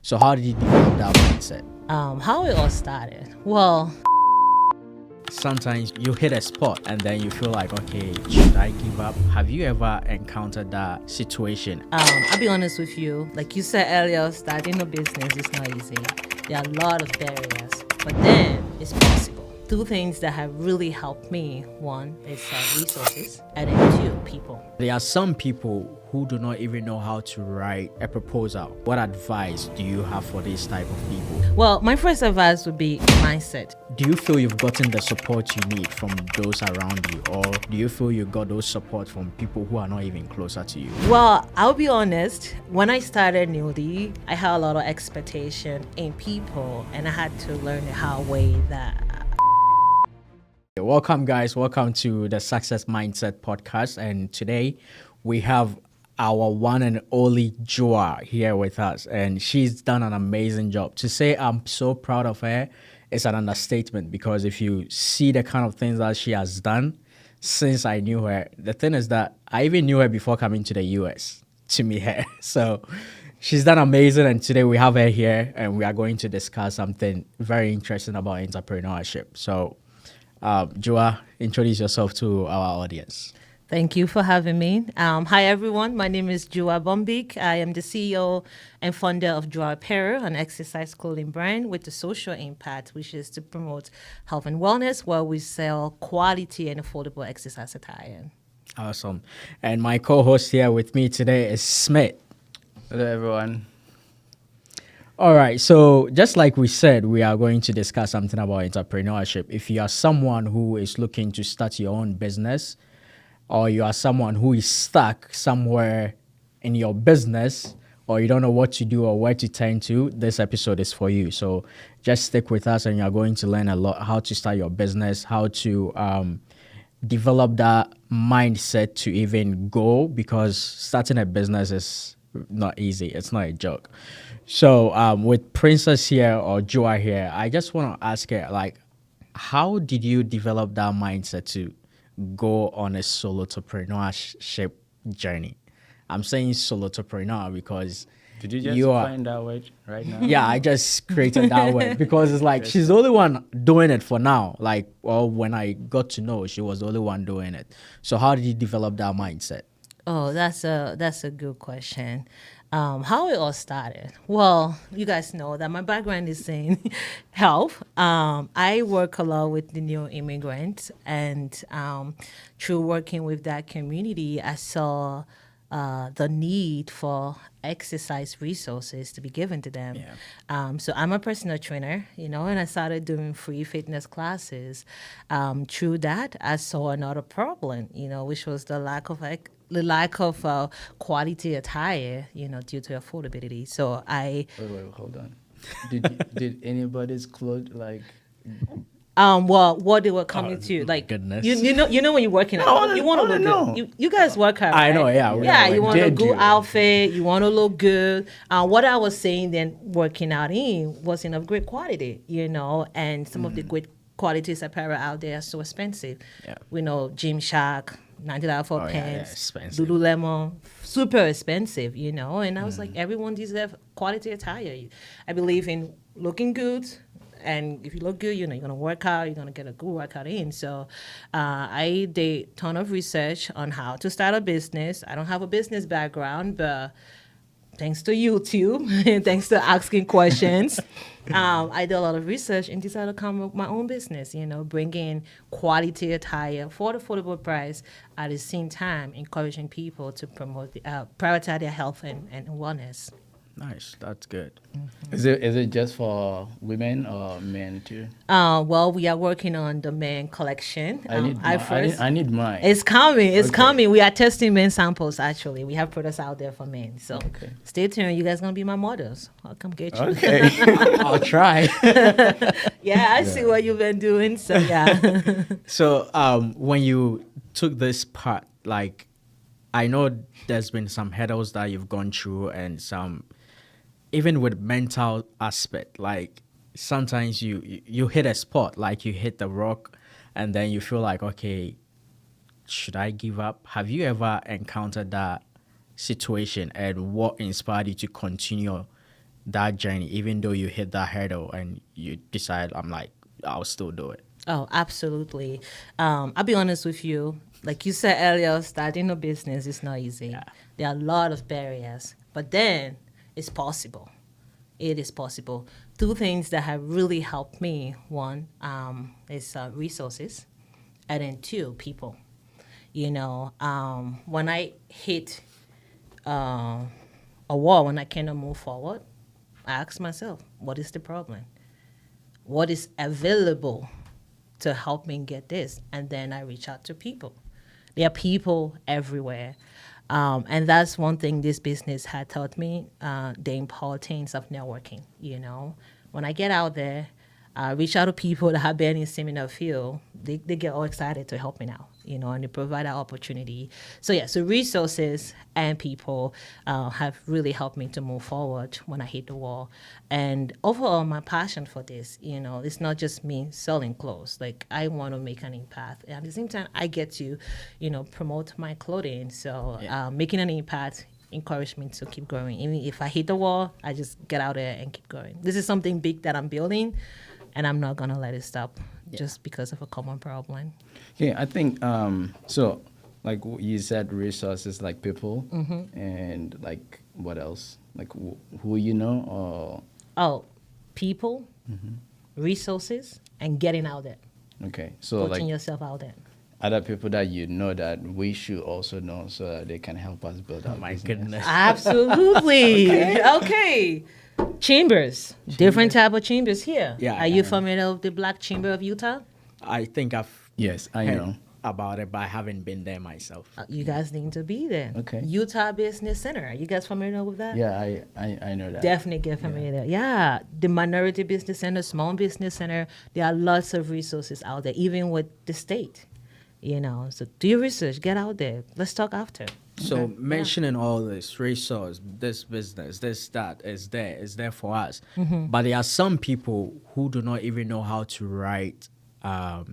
So how did you develop that mindset? How it all started? Well, Sometimes you hit a spot and then you feel like, okay, should I give up? Have you ever encountered that situation? I'll be honest with you. Like you said earlier, starting a business is not easy. There are a lot of barriers, but then it's possible. Two things that have really helped me. One is resources, and then two, people. There are some people who do not even know how to write a proposal. What advice do you have for this type of people? Well, my first advice would be mindset. Do you feel you've gotten the support you need from those around you, or do you feel you got those support from people who are not even closer to you? Well, I'll be honest. When I started newly, I had a lot of expectation in people, and I had to learn the hard way that. Welcome, guys. Welcome to the Success Mindset podcast. And today we have our one and only Juah here with us. And she's done an amazing job. To say I'm so proud of her is an understatement, because if you see the kind of things that she has done since I knew her, the thing is that I even knew her before coming to the US to meet her. So she's done amazing. And today we have her here and we are going to discuss something very interesting about entrepreneurship. So Juah, introduce yourself to our audience. Thank you for having me. Hi, everyone. My name is Juah Bombik. I am the CEO and founder of Juah Apparel, an exercise clothing brand with a social impact, which is to promote health and wellness, where we sell quality and affordable exercise attire. Awesome. And my co-host here with me today is Smith. Hello, everyone. All right, so just like we said, we are going to discuss something about entrepreneurship. If you are someone who is looking to start your own business, or you are someone who is stuck somewhere in your business, or you don't know what to do or where to turn to, this episode is for you. So just stick with us and you're going to learn a lot how to start your business, how to develop that mindset to even go, because starting a business is not easy. It's not a joke. So with Princess here or Juah here, I just want to ask her, like, how did you develop that mindset to go on a solopreneurship journey? I'm saying solopreneur because Did you just find that word right now? yeah, I just created that word because it's like she's the only one doing it for now. Like, well, when I got to know, she was the only one doing it. So how did you develop that mindset? Oh, that's a good question. How it all started? Well, you guys know that my background is in health. I work a lot with the new immigrants, and through working with that community, I saw the need for exercise resources to be given to them. Yeah. So I'm a personal trainer, and I started doing free fitness classes. Through that, I saw another problem, which was the lack of quality attire, due to affordability. So Wait, hold on. Did anybody's clothes well, what they were coming to, like, goodness. you know when you're working out, you want to look good. You guys work hard, I right? know, yeah. Yeah, you want a did good you? outfit, you want to look good. What I was saying then, working out in wasn't of great quality, and some of the great qualities apparel out there are so expensive. Yeah. We know Gymshark, $90 for Oh, yeah, pants, expensive. Lululemon, super expensive, and I was like, everyone deserves quality attire. I believe in looking good. And if you look good, you're going to work out, you're going to get a good workout in. So I did a ton of research on how to start a business. I don't have a business background, but thanks to YouTube and thanks to asking questions, I did a lot of research and decided to come up with my own business, bringing quality attire for the affordable price, at the same time encouraging people to promote, prioritize their health and wellness. Nice. That's good. Is it just for women or men too? Well, we are working on the men collection. I need mine. It's coming. It's Okay. coming. We are testing men samples, actually. We have products out there for men. So Okay. stay tuned. You guys going to be my models. I'll come get you. Okay. I'll try. Yeah, I see what you've been doing. So, yeah. So when you took this part, like, I know there's been some hurdles that you've gone through and some, even with mental aspect, like sometimes you hit a spot, like you hit the rock and then you feel like, okay, should I give up? Have you ever encountered that situation, and what inspired you to continue that journey, even though you hit that hurdle and you decide, I'm like, I'll still do it? Oh, absolutely. I'll be honest with you. Like you said earlier, starting a business is not easy. Yeah. There are a lot of barriers, but then it's possible. It is possible. Two things that have really helped me. One is resources, and then two, people. When I hit a wall, when I cannot move forward, I ask myself, what is the problem? What is available to help me get this? And then I reach out to people. There are people everywhere. And that's one thing this business had taught me, the importance of networking. When I get out there, reach out to people that have been in similar field, they get all excited to help me now, and they provide that opportunity. So resources and people have really helped me to move forward when I hit the wall. And overall, my passion for this, it's not just me selling clothes. Like, I want to make an impact. And at the same time, I get to, promote my clothing. So making an impact encouraged me to keep growing. Even if I hit the wall, I just get out there and keep going. This is something big that I'm building, and I'm not going to let it stop just because of a common problem. Okay, I think, so, like you said, resources like people, and like what else? Like who you know, or? Oh, people, resources, and getting out there. Okay, so Putting like yourself out there. other people that you know that we should also know so that they can help us build our My business. goodness. Absolutely. Okay. Chambers. Different type of chambers here. Yeah, Are you familiar with the Black Chamber of Utah? I think I've Yes, I heard know. about it, but I haven't been there myself. You guys need to be there. Okay. Utah Business Center. Are you guys familiar with that? Yeah, I know that. Definitely get familiar. Yeah. The Minority Business Center, Small Business Center, there are lots of resources out there, even with the state. So do your research, get out there. Let's talk after. So mentioning all this resource, this business, this, that is there for us. But there are some people who do not even know how to write a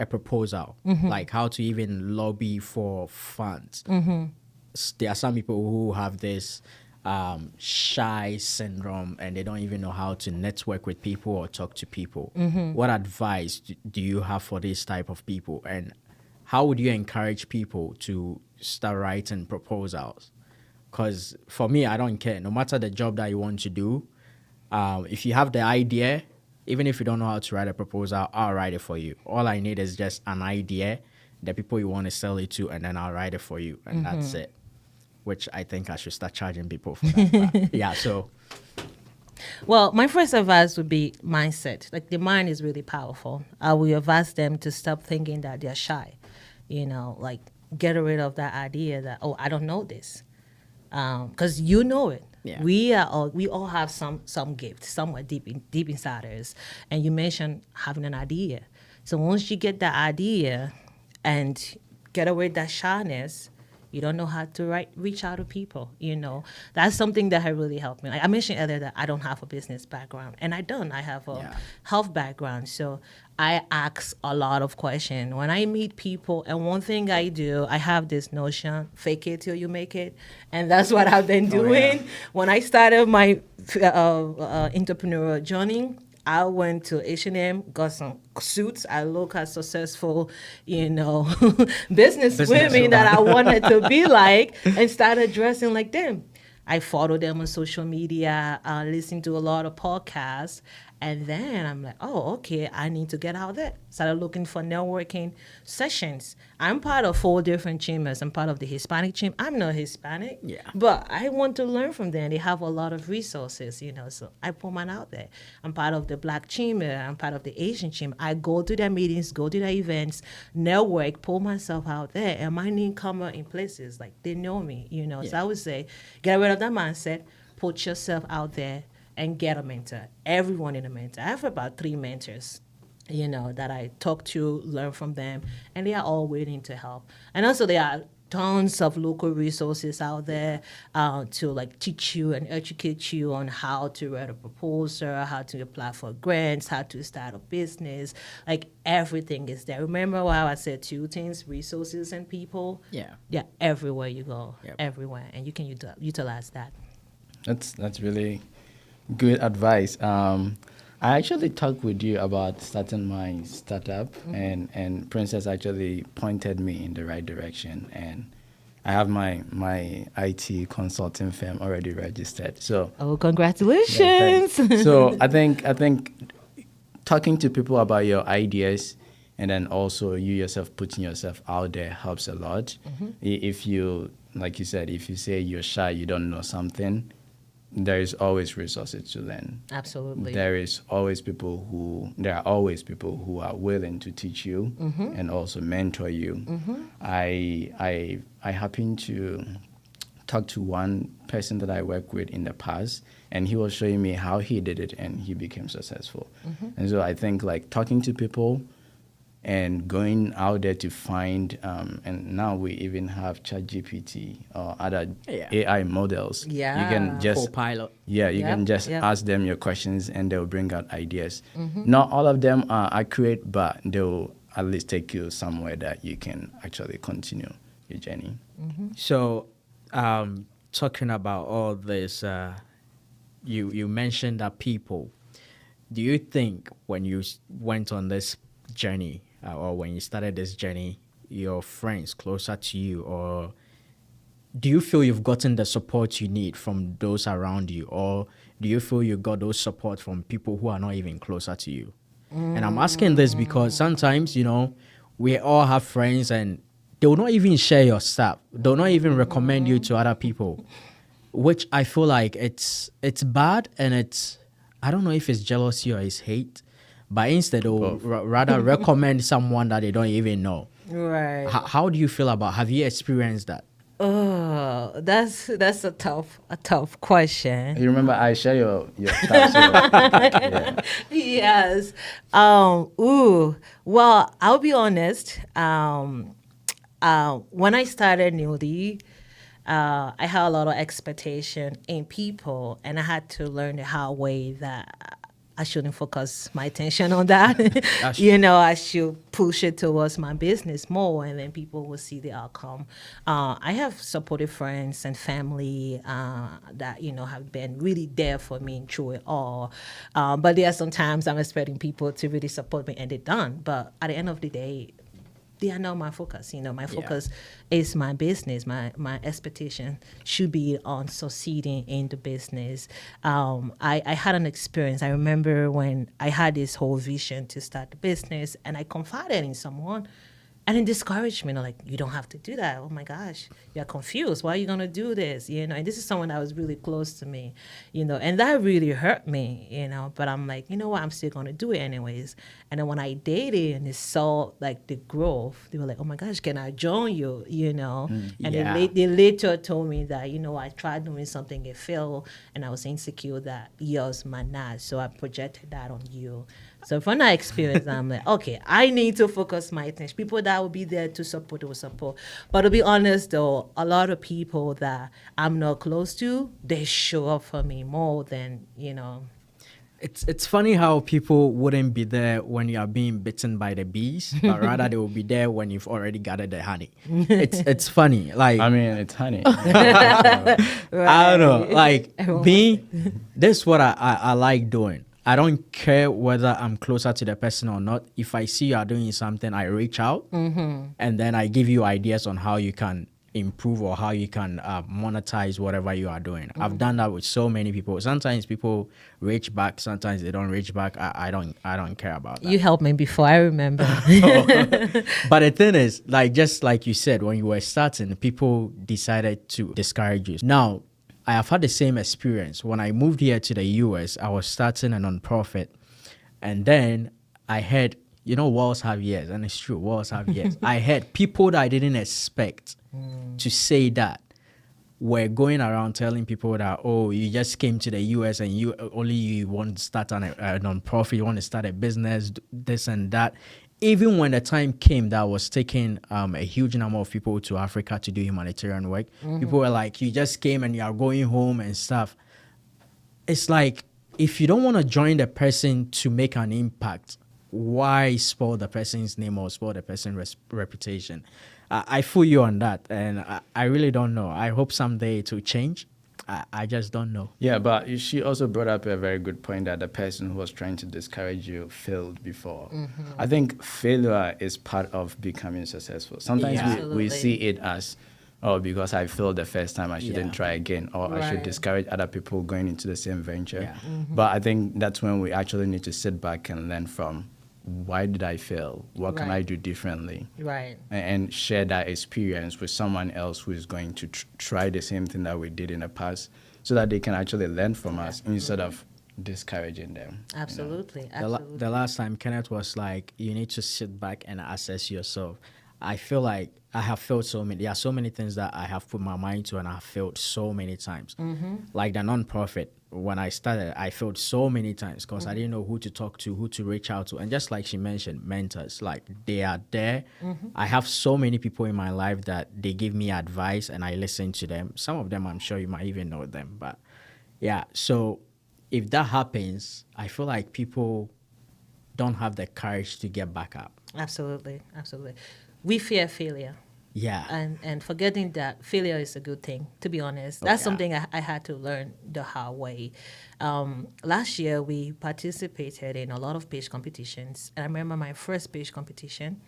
proposal, like how to even lobby for funds. There are some people who have this shy syndrome, and they don't even know how to network with people or talk to people. What advice do you have for this type of people, and how would you encourage people to start writing proposals? Because for me, I don't care. No matter the job that you want to do, if you have the idea, even if you don't know how to write a proposal, I'll write it for you. All I need is just an idea, the people you want to sell it to, and then I'll write it for you, and that's it. Which I think I should start charging people for that. But so. Well, my first advice would be mindset. Like, the mind is really powerful. I will advise them to stop thinking that they're shy. Like, get rid of that idea that, oh, I don't know this. Because you know it. Yeah. We all have some gift somewhere deep inside us. And you mentioned having an idea. So once you get that idea and get away that shyness, you don't know how to reach out to people, That's something that has really helped me. Like I mentioned earlier that I don't have a business background, and I don't. I have a health background, so I ask a lot of questions. When I meet people, and one thing I do, I have this notion, fake it till you make it, and that's what I've been doing. When I started my entrepreneurial journey, I went to H&M, got some suits. I look at successful, business women that I wanted to be like, and started dressing like them. I follow them on social media, listen to a lot of podcasts, and then I'm like, oh, okay, I need to get out there. Started looking for networking sessions. I'm part of 4 different chambers. I'm part of the Hispanic chamber. I'm not Hispanic, but I want to learn from them. They have a lot of resources, so I put mine out there. I'm part of the Black chamber. I'm part of the Asian chamber. I go to their meetings, go to their events, network, pull myself out there, and my name come out in places like they know me, So I would say, get rid of that mindset, put yourself out there, and get a mentor. Everyone in a mentor. I have about 3 mentors, that I talk to, learn from them, and they are all willing to help. And also there are tons of local resources out there to like teach you and educate you on how to write a proposal, how to apply for grants, how to start a business. Like, everything is there. Remember how I said 2 things, resources and people? Yeah, everywhere you go, everywhere. And you can utilize that. That's really Good advice. I actually talked with you about starting my startup, and Princess actually pointed me in the right direction. And I have my IT consulting firm already registered. So Oh, yeah, congratulations. thanks. So I think talking to people about your ideas and then also you yourself putting yourself out there helps a lot. If you, like you said, if you say you're shy, you don't know something, there is always resources to learn. Absolutely. There are always people who are willing to teach you and also mentor you. I happen to talk to one person that I worked with in the past, and he was showing me how he did it, and he became successful. And so I think like talking to people and going out there to find, and now we even have ChatGPT or other Yeah. AI models. You Yeah. can just Co-pilot. you Yep, can just yep. ask them your questions and they'll bring out ideas. Not all of them are accurate, but they'll at least take you somewhere that you can actually continue your journey. So, talking about all this, you mentioned that people. Do you think when you went on this journey, or when you started this journey, your friends closer to you, or do you feel you've gotten the support you need from those around you, or do you feel you got those support from people who are not even closer to you? And I'm asking this because sometimes, we all have friends and they will not even share your stuff. They'll not even recommend you to other people, which I feel like it's bad, and I don't know if it's jealousy or it's hate, but instead they'll rather recommend someone that they don't even know. Right. How do you feel about? Have you experienced that? Oh, that's a tough question. You remember I share your stuff. So, yeah. Yes. Well, I'll be honest. When I started newly, I had a lot of expectation in people, and I had to learn the hard way that I shouldn't focus my attention on that. I should push it towards my business more, and then people will see the outcome. I have supportive friends and family that have been really there for me through it all. But there are sometimes I'm expecting people to really support me, and they're done. But at the end of the day, they are not my focus. My focus is my business. My expectation should be on succeeding in the business. I had an experience. I remember when I had this whole vision to start the business, and I confided in someone, and it discouraged me. Like, you don't have to do that. Oh my gosh, you're confused. Why are you gonna do this? And this is someone that was really close to me, and that really hurt me, But I'm like, you know what? I'm still gonna do it anyways. And then when I dated and they saw like the growth, they were like, oh my gosh, can I join you? And yeah. they later told me that, I tried doing something, it failed, and I was insecure that yours might not. So I projected that on you. So from that experience, I'm like, okay, I need to focus my attention. People that will be there to support will support. But to be honest, though, a lot of people that I'm not close to, they show up for me more than, It's funny how people wouldn't be there when you are being bitten by the bees, but rather they will be there when you've already gathered the honey. It's funny. Like, I mean, it's honey. I don't know. Like, me, this is what I like doing. I don't care whether I'm closer to the person or not. If I see you are doing something, I reach out and then I give you ideas on how you can improve or how you can monetize whatever you are doing. I've done that with so many people. Sometimes people reach back, sometimes they don't reach back. I don't care about that. You helped me before, I remember. But the thing is, like, just like you said, when you were starting, people decided to discourage you. Now, I have had the same experience. When I moved here to the US, I was starting a nonprofit. And then I heard, walls have ears. And it's true, walls have ears. I heard people that I didn't expect to say that were going around telling people that, oh, you just came to the US and you want to start a nonprofit, you want to start a business, this and that. Even when the time came that I was taking a huge number of people to Africa to do humanitarian work, people were like, you just came and you are going home and stuff. It's like, if you don't want to join the person to make an impact, why spoil the person's name or spoil the person's reputation? I feel you on that, and I really don't know. I hope someday it will change. I just don't know. Yeah, but she also brought up a very good point that the person who was trying to discourage you failed before. I think failure is part of becoming successful. Sometimes Yeah. we see Absolutely. it as, oh, because I failed the first time, I shouldn't Yeah. try again, or I should Right. discourage other people going into the same venture. Yeah. But I think that's when we actually need to sit back and learn from, why did I fail? What can I Right. do differently? Right. And share that experience with someone else who is going to try the same thing that we did in the past, so that they can actually learn from us instead of discouraging them. you know. Absolutely. The, Absolutely. the last time Kenneth was like, you need to sit back and assess yourself. I feel like I have failed so many. There are so many things that I have put my mind to, and I have failed so many times. Like the nonprofit, when I started, I failed so many times because I didn't know who to talk to, who to reach out to. And just like she mentioned, mentors, like they are there. I have so many people in my life that they give me advice and I listen to them. Some of them, I'm sure you might even know them. But yeah, so if that happens, I feel like people don't have the courage to get back up. Absolutely. Absolutely. We fear failure. Yeah. And forgetting that failure is a good thing, to be honest. That's yeah. something I had to learn the hard way. Last year, we participated in a lot of pitch competitions. And I remember my first pitch competition,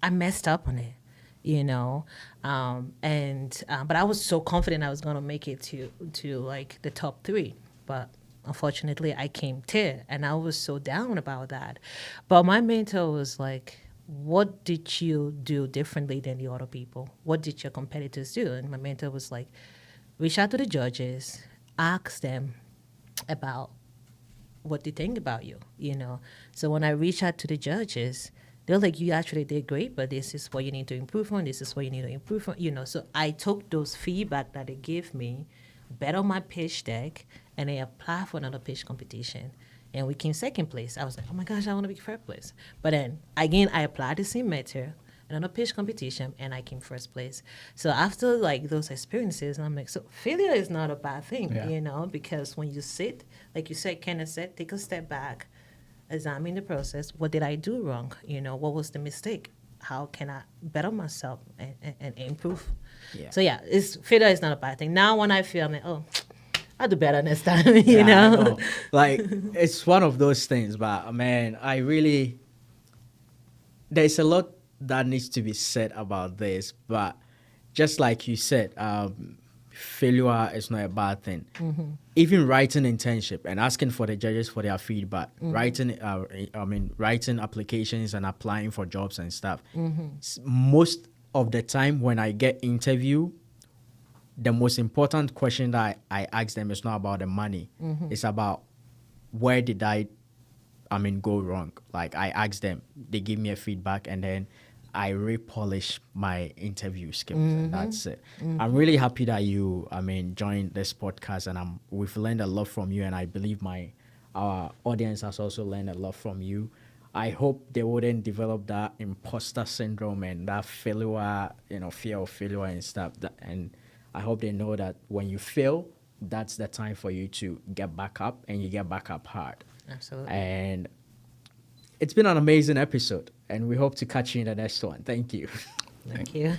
I messed up on it, you know. But I was so confident I was going to make it to like the top 3. But unfortunately, I came 10th, and I was so down about that. But my mentor was like, what did you do differently than the other people? What did your competitors do? And my mentor was like, reach out to the judges, ask them about what they think about you, you know. So when I reached out to the judges, they're like, you actually did great, but this is what you need to improve on. This is what you need to improve on, you know. So I took those feedback that they gave me, bet on my pitch deck, and I applied for another pitch competition. And we came second place. I was like, oh my gosh, I want to be first place. But then again, I applied the same method, another pitch competition, and I came first place. So after like those experiences, I'm like, so failure is not a bad thing, Yeah. you know, because when you sit, like you said, Kenneth said, take a step back, examine the process. What did I do wrong? You know, what was the mistake? How can I better myself and improve? Yeah. So yeah, failure is not a bad thing. Now when I feel, I'm like, oh, I'll do better next time, you Yeah, I know? know. Like, it's one of those things, but man, there's a lot that needs to be said about this, but just like you said, failure is not a bad thing. Even writing internship and asking for the judges for their feedback, writing applications and applying for jobs and stuff. Most of the time when I get interview, the most important question that I ask them is not about the money. It's about where did I go wrong. Like I ask them, they give me a feedback, and then I repolish my interview skills, and that's it. I'm really happy that you, joined this podcast, and we've learned a lot from you, and I believe our audience has also learned a lot from you. I hope they wouldn't develop that imposter syndrome and that failure, fear of failure and stuff. And I hope they know that when you fail, that's the time for you to get back up, and you get back up hard. Absolutely. And it's been an amazing episode, and we hope to catch you in the next one. Thank you. Thank you.